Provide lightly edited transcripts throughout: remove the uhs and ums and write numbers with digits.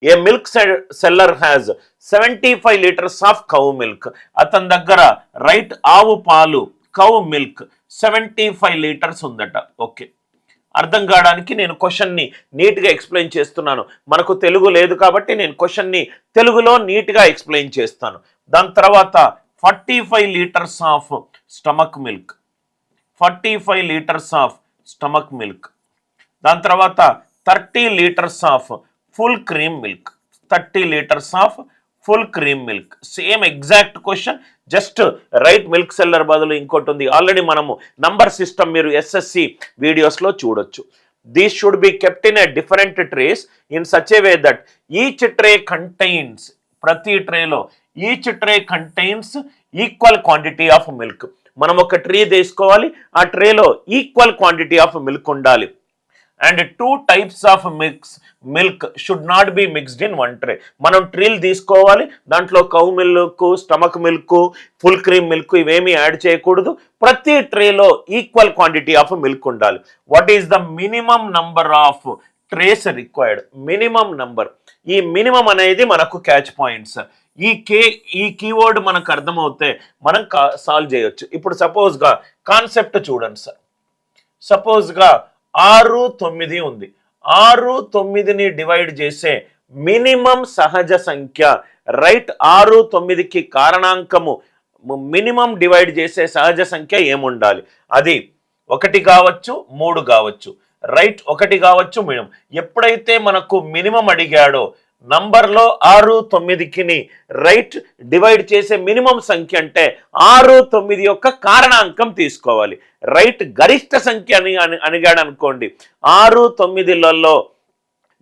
A milk seller has 75 litres of cow milk. అతని దగ్గర right ఆవు పాలు కౌ మిల్క్ 75 లీటర్స్ ఉందట. ఓకే, అర్థం కావడానికి నేను క్వశ్చన్ని నీట్గా ఎక్స్ప్లెయిన్ చేస్తున్నాను. మనకు తెలుగు లేదు కాబట్టి నేను క్వశ్చన్ని తెలుగులో నీట్గా ఎక్స్ప్లెయిన్ చేస్తాను. దాని తర్వాత 45 litres of stomach milk, 45 litres of stomach milk. దాని తర్వాత 30 litres of full cream milk, 30 litres of full cream milk. Same exact question, just right milk seller బదులు ఇంకోటి ఉంది. ఆల్రెడీ మనము నంబర్ సిస్టమ్ మీరు ఎస్ఎస్సి వీడియోస్లో చూడొచ్చు. These should be kept in a different trays in such a way that each tray contains, ప్రతి ట్రేలో each tray contains equal quantity of milk. మనం ఒక ట్రే తీసుకోవాలి, ఆ ట్రేలో ఈక్వల్ క్వాంటిటీ ఆఫ్ మిల్క్ ఉండాలి. And 2 types of milk should not be mixed in 1 tray. మనం ట్రీలు తీసుకోవాలి, దాంట్లో cow milk, stomach milk, full cream milk ఇవేమీ యాడ్ చేయకూడదు. ప్రతి ట్రేలో ఈక్వల్ క్వాంటిటీ ఆఫ్ మిల్క్ ఉండాలి. What is the minimum number of trace required? Minimum number. ఈ మినిమం అనేది మనకు క్యాచ్ పాయింట్స్. ఈ కీవర్డ్ మనకు అర్థమవుతే మనం సాల్వ్ చేయొచ్చు. ఇప్పుడు సపోజ్గా కాన్సెప్ట్ చూడండి సార్. సపోజ్గా 6, 9 ఉంది. 6, 9ని డివైడ్ చేసే మినిమం సహజ సంఖ్య, రైట్ 6, 9కి కారణాంకము మినిమం డివైడ్ చేసే సహజ సంఖ్య ఏముండాలి? అది 1 కావచ్చు, 3 కావచ్చు, రైట్ 1 కావచ్చు మినిమం. ఎప్పుడైతే మనకు మినిమం అడిగాడో నంబర్లో 6, 9కి రైట్ డివైడ్ చేసే మినిమం సంఖ్య అంటే 6, 9 యొక్క కారణాంకం తీసుకోవాలి. రైట్ గరిష్ట సంఖ్య అని అడిగాడు అనుకోండి, 6, 9లలో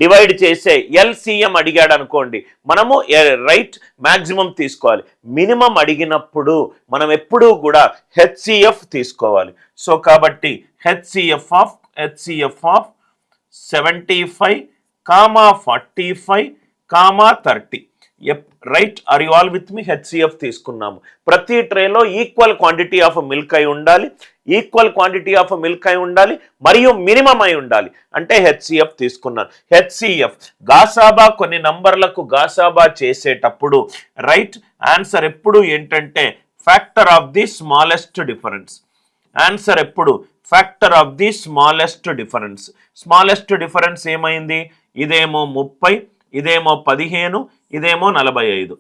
డివైడ్ చేసే ఎల్సిఎం అడిగాడు అనుకోండి, మనము రైట్ మ్యాక్సిమం తీసుకోవాలి. మినిమం అడిగినప్పుడు మనం ఎప్పుడూ కూడా హెచ్సిఎఫ్ తీసుకోవాలి. సో కాబట్టి HCF of 75, 45, 30. Right, are you all with me? HCF తీసుకున్నాము. ప్రతి ట్రేలో ఈక్వల్ క్వాంటిటీ ఆఫ్ మిల్క్ అయి ఉండాలి, ఈక్వల్ క్వాంటిటీ ఆఫ్ మిల్క్ అయి ఉండాలి, మరియు మినిమం అయి ఉండాలి. అంటే హెచ్సిఎఫ్ తీసుకున్నాను. హెచ్సిఎఫ్ గాసాబా, కొన్ని నంబర్లకు గాసాబా చేసేటప్పుడు రైట్ ఆన్సర్ ఎప్పుడు ఏంటంటే factor of the smallest difference. Answer ఎప్పుడు factor of the smallest difference. Smallest difference ఏమైంది? ఇదేమో 30, ఇదేమో 15, ఇదేమో 45.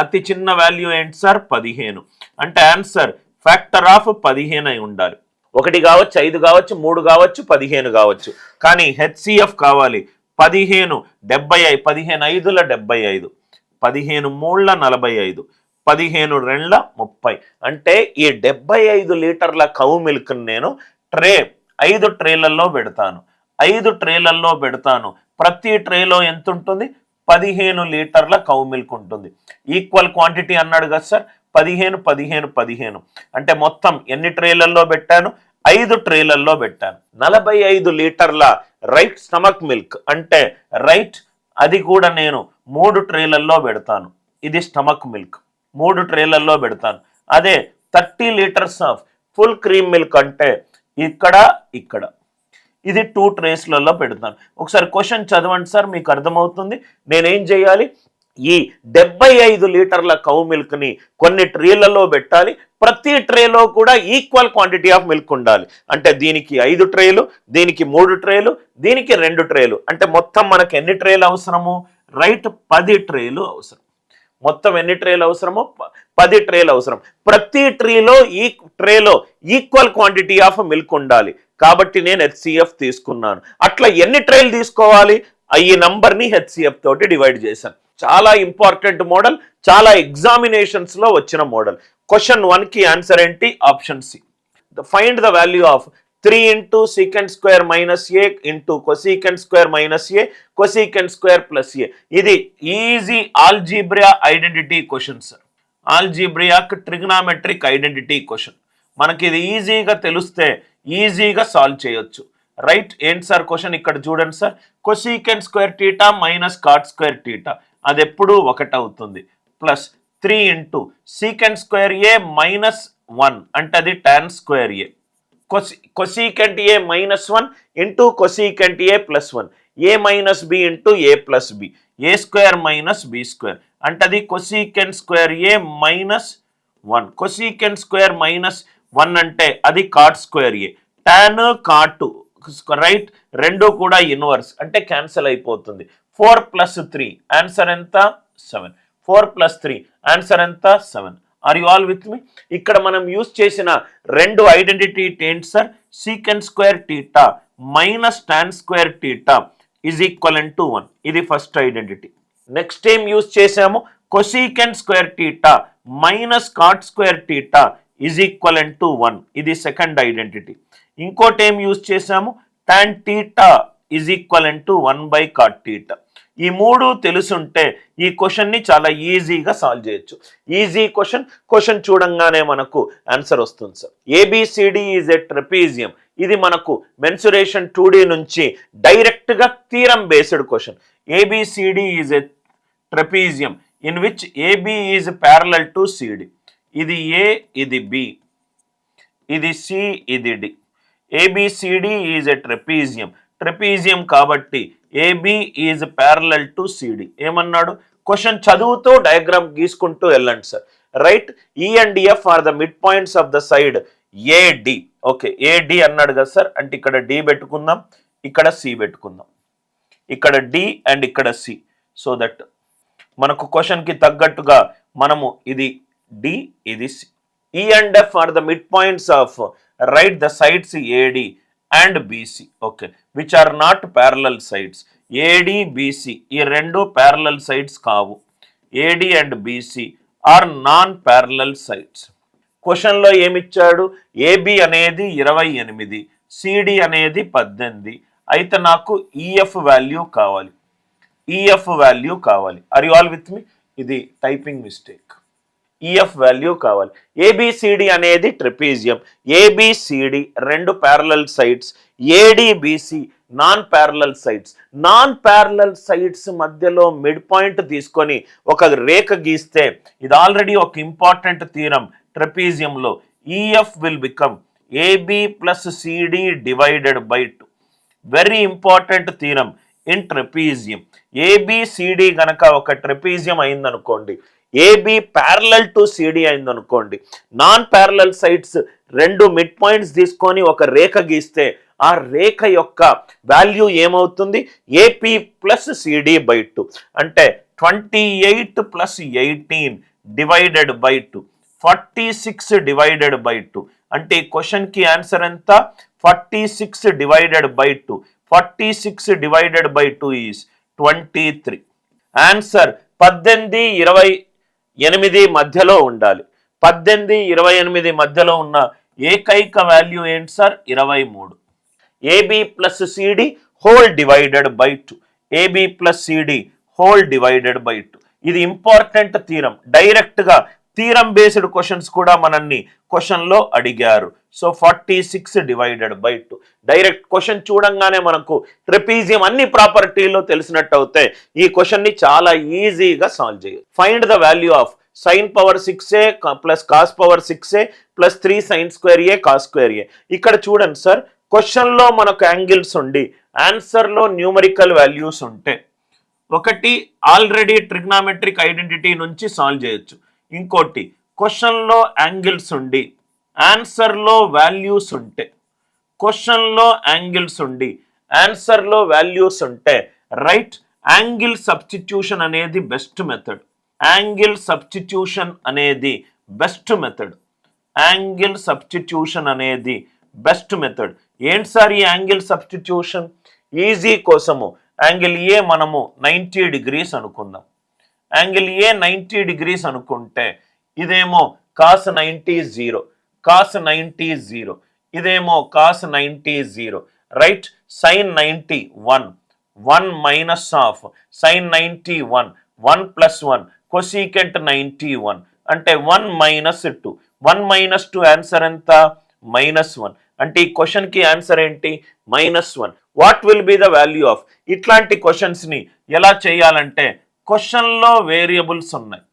అతి చిన్న వాల్యూ ఏంటి సార్? 15. అంటే ఆన్సర్ ఫ్యాక్టర్ ఆఫ్ 15 అయి ఉండాలి. 1 కావచ్చు, 5 కావచ్చు, 3 కావచ్చు, 15 కావచ్చు. కానీ హెచ్సిఎఫ్ కావాలి. 15 75, 15 5ల 75, 15 3ల 45, 15 2ల 30. అంటే ఈ 75 లీటర్ల కౌ మిల్క్ నేను 5 ట్రేలలో పెడతాను. 5 ట్రేలలో పెడతాను. ప్రతి ట్రేలో ఎంత ఉంటుంది? 15 లీటర్ల కౌ మిల్క్ ఉంటుంది. ఈక్వల్ క్వాంటిటీ అన్నాడు కదా సార్, 15, 15, 15. అంటే మొత్తం ఎన్ని ట్రేలలో పెట్టాను? 5 ట్రేలలో పెట్టాను. 45 లీటర్ల రైట్ స్టమక్ మిల్క్ అంటే రైట్ అది కూడా నేను 3 ట్రేలలో పెడతాను. ఇది స్టమక్ మిల్క్ 3 ట్రేలలో పెడతాను. అదే 30 litres of full cream milk అంటే ఇక్కడ ఇది 2 ట్రేస్లలో పెడతాను. ఒకసారి క్వశ్చన్ చదవండి సార్, మీకు అర్థమవుతుంది. నేనేం చేయాలి? ఈ 75 లీటర్ల కౌ మిల్క్ని కొన్ని ట్రేలలో పెట్టాలి. ప్రతి ట్రేలో కూడా ఈక్వల్ క్వాంటిటీ ఆఫ్ మిల్క్ ఉండాలి. అంటే దీనికి 5 ట్రేలు, దీనికి 3 ట్రేలు, దీనికి 2 ట్రేలు. అంటే మొత్తం మనకు ఎన్ని ట్రేలు అవసరము? రైట్ 10 ట్రేలు అవసరం. మొత్తం ఎన్ని ట్రేలు అవసరమో? 10 ట్రేలు అవసరం. ప్రతి ట్రేలో ఈక్వల్ క్వాంటిటీ ఆఫ్ మిల్క్ ఉండాలి. కాబట్టి నేను హెచ్సిఎఫ్ తీసుకున్నాను. అట్లా ఎన్ని ట్రేలు తీసుకోవాలి? ఈ నంబర్ని హెచ్సిఎఫ్ తోటి డివైడ్ చేశాను. చాలా ఇంపార్టెంట్ మోడల్, చాలా ఎగ్జామినేషన్స్లో వచ్చిన మోడల్. క్వశ్చన్ 1కి ఆన్సర్ ఏంటి? Option C. Find the value of 3 into secant square minus a into cosecant square minus a cosecant square plus a. ఇది easy algebra identity question sir. Algebraic trigonometric identity question. మనకి ఇది ఈజీగా తెలిస్తే ఈజీగా solve చేయొచ్చు. Right, ఏంటి sir question? ఇక్కడ చూడండి sir, cosecant square theta minus cot square theta అది ఎప్పుడు 1 అవుతుంది. Plus 3 into secant square A minus 1 అంటే అది tan square A. cosecant A minus 1 into cosecant A plus 1, A minus B into A plus B, A square minus B square. అంటే అది cosecant square A minus 1. cosecant square minus 1 అంటే అది cot square A. tan cot 2, right, రెండు కూడా inverse అంటే cancel అయిపోతుంది. 4 plus 3 answer ఎంత? 7. 4 plus 3 answer ఎంత? 7. Are you all with me? ఇక్కడ మనం యూజ్ చేసిన రెండు ఐడెంటిటీ ఏంటి sir? Secant square theta minus tan square theta is equivalent to 1. ఇది ఫస్ట్ ఐడెంటిటీ. నెక్స్ట్ ఏం యూజ్ చేసాము? Cosecant square theta minus cot square theta is equivalent to 1. ఇది second identity. ఇంకోటి ఏం యూజ్ చేసాము? Tan theta is equivalent to 1 by cot theta. ఈ మూడు తెలుసుంటే ఈ క్వశ్చన్ని చాలా ఈజీగా సాల్వ్ చేయొచ్చు. ఈజీ క్వశ్చన్ చూడంగానే మనకు ఆన్సర్ వస్తుంది sir. ABCD is a trapezium. ఇది మనకు మెన్సురేషన్ 2D నుంచి డైరెక్ట్గా theorem based question. ABCD is a trapezium in which AB is parallel to CD. ఇది ఏ, ఇది బి, ఇది సి, ఇది D. ABCD is a trapezium కాబట్టి AB is parallel to CD. ఏమన్నాడు? క్వశ్చన్ చదువుతూ డయాగ్రామ్ గీసుకుంటూ వెళ్ళండి sir. Right, E and F are the mid points of the side AD. Okay, AD అన్నాడు కదా సార్, అంటే ఇక్కడ డి పెట్టుకుందాం, ఇక్కడ సి పెట్టుకుందాం, ఇక్కడ డి అండ్ ఇక్కడ సి. సో దట్ మనకు క్వశ్చన్కి తగ్గట్టుగా మనము ఇది డి, ఇది C. E and F are the mid points of right the sides AD and BC. Okay, which are not parallel sides. AD BC ఈ రెండు ప్యారలల్ సైడ్స్ కావు. AD and BC are non parallel sides. క్వశ్చన్లో ఏమిచ్చాడు? AB అనేది 28, CD అనేది 18. అయితే నాకు EF value కావాలి. ఈఎఫ్ వాల్యూ కావాలి. Are you all with me? ఇది టైపింగ్ మిస్టేక్. ఈఎఫ్ వాల్యూ కావాలి. ఏబిసిడి అనేది ట్రెపీజియం. ఏబిసిడి రెండు parallel sides, ADBC non parallel sides. Non parallel sides మధ్యలో మిడ్ పాయింట్ తీసుకొని ఒక రేఖ గీస్తే, ఇది ఆల్రెడీ ఒక ఇంపార్టెంట్ థీరం ట్రెపీజియంలో. EF will become AB plus CD divided by 2. Very important theorem in trapezium. ABCD గనక ఒక ట్రెపీజియం అయిందనుకోండి, ఏబి ప్యారలల్ టు సిడి అయిందనుకోండి, నాన్ ప్యారలల్ సైడ్స్ రెండు మిడ్ పాయింట్స్ తీసుకొని ఒక రేఖ గీస్తే ఆ రేఖ యొక్క వాల్యూ ఏమవుతుంది? AP plus CD by 2. అంటే 28 plus 18 divided by 2, 46 divided by 2. అంటే ఈ క్వశ్చన్కి ఆన్సర్ ఎంత? 46 divided by 2. 46 divided by 2 is 23. Answer 18, 28 మధ్యలో ఉండాలి. 18, 28 మధ్యలో ఉన్న ఏకైక వాల్యూ ఏంటి sir? 23. AB plus CD whole divided by 2. AB plus CD whole divided by 2. ఇది ఇంపార్టెంట్ థీరం. డైరెక్ట్గా థీరం బేస్డ్ క్వశ్చన్స్ కూడా మనల్ని క్వశ్చన్లో అడిగారు. So 46 divided by 2. Direct question చూడంగానే మనకు ట్రెపీజియం అన్ని ప్రాపర్టీలో తెలిసినట్టు అవుతాయి. ఈ క్వశ్చన్ని చాలా ఈజీగా సాల్వ్ చేయొచ్చు. Find the value of sin power 6a plus cos power 6a plus 3 sin square a cos square a. ఇక్కడ చూడండి సార్, క్వశ్చన్లో మనకు యాంగిల్స్ ఉండి ఆన్సర్లో న్యూమరికల్ వాల్యూస్ ఉంటే, ఒకటి ఆల్రెడీ ట్రిగ్నామెట్రిక్ ఐడెంటిటీ నుంచి సాల్వ్ చేయొచ్చు. ఇంకోటి క్వశ్చన్లో యాంగిల్స్ ఉండి ఆన్సర్లో వాల్యూస్ ఉంటే, క్వశ్చన్లో యాంగిల్స్ ఉండి ఆన్సర్లో వాల్యూస్ ఉంటే, రైట్, యాంగిల్ సబ్స్టిట్యూషన్ అనేది బెస్ట్ మెథడ్. యాంగిల్ సబ్స్టిట్యూషన్ అనేది బెస్ట్ మెథడ్. యాంగిల్ సబ్స్టిట్యూషన్ అనేది బెస్ట్ మెథడ్. ఏంటి సార్ ఈ యాంగిల్ సబ్స్టిట్యూషన్? ఈజీ కోసము యాంగిల్ ఏ మనము 90 degrees అనుకుందాం. యాంగిల్ ఏ 90 degrees అనుకుంటే ఇదేమో cos 90 0, cos 90 0, ఇదేమో cos 90 0, right. sin 90 1, 1 minus of sin 90 1, 1 plus 1 cosecant 91 అంటే 1 మైనస్ 2. 1 మైనస్ 2 ఆన్సర్ ఎంత? -1. అంటే ఈ క్వశ్చన్కి ఆన్సర్ ఏంటి? -1. What will be the value of? ఇట్లాంటి క్వశ్చన్స్ని ఎలా చేయాలంటే, క్వశ్చన్లో వేరియబుల్స్ ఉన్నాయి,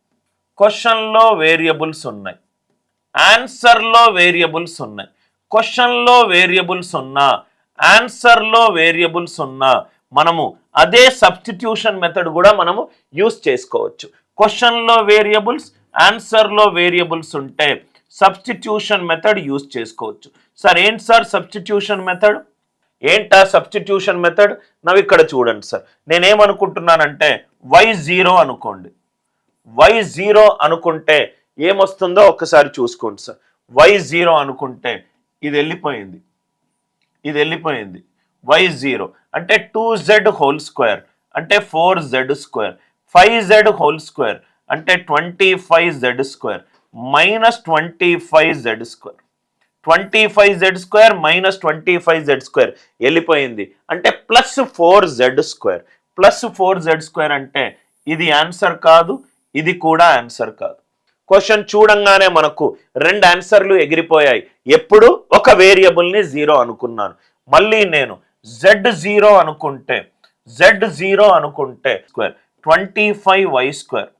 క్వశ్చన్లో వేరియబుల్స్ ఉన్నాయి, ఆన్సర్లో వేరియబుల్స్ ఉన్నాయి. క్వశ్చన్లో వేరియబుల్స్ ఉన్నా, ఆన్సర్లో వేరియబుల్స్ ఉన్నా మనము అదే సబ్స్టిట్యూషన్ మెథడ్ కూడా మనము యూస్ చేసుకోవచ్చు. క్వశ్చన్లో వేరియబుల్స్, ఆన్సర్లో వేరియబుల్స్ ఉంటే సబ్స్టిట్యూషన్ మెథడ్ యూస్ చేసుకోవచ్చు. సార్ ఏంటి సార్ సబ్స్టిట్యూషన్ మెథడ్? ఏంటా సబ్స్టిట్యూషన్ మెథడ్? నవ్వు ఇక్కడ చూడండి సార్, నేనేమనుకుంటున్నానంటే y0 అనుకోండి. y0 అనుకుంటే ఏమొస్తుందో ఒక్కసారి చూసుకోండి సార్. y0 అనుకుంటే ఇది వెళ్ళిపోయింది, ఇది వెళ్ళిపోయింది. y0 అంటే 2z హోల్ స్క్వేర్ అంటే 4z square, 5z whole square అంటే 25z square minus 25z square, 25z square minus 25z square వెళ్ళిపోయింది. అంటే plus 4z square, plus 4z square అంటే ఇది ఆన్సర్ కాదు, ఇది కూడా ఆన్సర్ కాదు. క్వశ్చన్ చూడంగానే మనకు రెండు ఆన్సర్లు ఎగిరిపోయాయి. ఎప్పుడు ఒక వేరియబుల్ని 0 అనుకున్నాను. మళ్ళీ నేను z0 అనుకుంటే, z0 అనుకుంటే స్క్వేర్ 25y స్క్వేర్,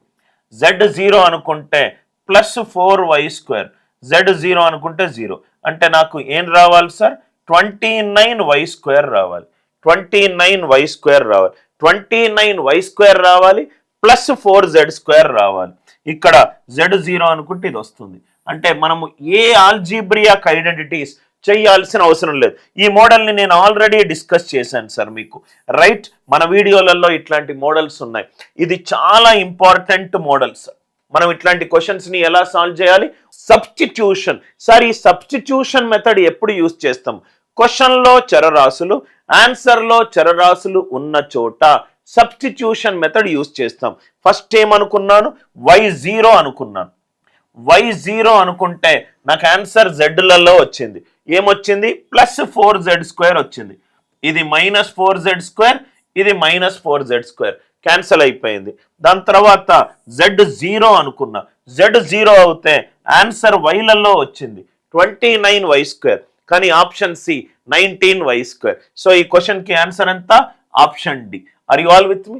z0 అనుకుంటే ప్లస్ 4y స్క్వేర్, z0 అనుకుంటే 0 అంటే నాకు ఏం రావాలి సార్? 29y స్క్వేర్ రావాలి, 29y స్క్వేర్ రావాలి, 29y స్క్వేర్ రావాలి ప్లస్ 4z స్క్వేర్ రావాలి. ఇక్కడ z0 అనుకుంటే ఇది వస్తుంది. అంటే మనము ఏ ఆల్జీబ్రియాక్ ఐడెంటిటీస్ చేయాల్సిన అవసరం లేదు. ఈ మోడల్ని నేను ఆల్రెడీ డిస్కస్ చేశాను సార్ మీకు, రైట్? మన వీడియోలలో ఇట్లాంటి మోడల్స్ ఉన్నాయి. ఇది చాలా ఇంపార్టెంట్ మోడల్ సార్. మనం ఇట్లాంటి క్వశ్చన్స్ని ఎలా సాల్వ్ చేయాలి? సబ్స్టిట్యూషన్. సార్ ఈ సబ్స్టిట్యూషన్ మెథడ్ ఎప్పుడు యూజ్ చేస్తాం? క్వశ్చన్లో చరరాశులు, ఆన్సర్లో చరరాశులు ఉన్న చోట సబ్స్టిట్యూషన్ మెథడ్ యూజ్ చేస్తాం. ఫస్ట్ ఏమనుకున్నాను? y0 అనుకున్నాను. y0 అనుకుంటే నాకు ఆన్సర్ జెడ్లలో వచ్చింది. ఏమొచ్చింది? ప్లస్ 4z స్క్వేర్ వచ్చింది. ఇది మైనస్ 4z స్క్వేర్, ఇది మైనస్ 4z స్క్వేర్ క్యాన్సల్ అయిపోయింది. దాని తర్వాత z0 అనుకున్నా. z0 అవుతే ఆన్సర్ వైలలో వచ్చింది 29y స్క్వేర్, కానీ option C 19y square. So ఈ క్వశ్చన్కి ఆన్సర్ ఎంత? Option D. Are you all with me?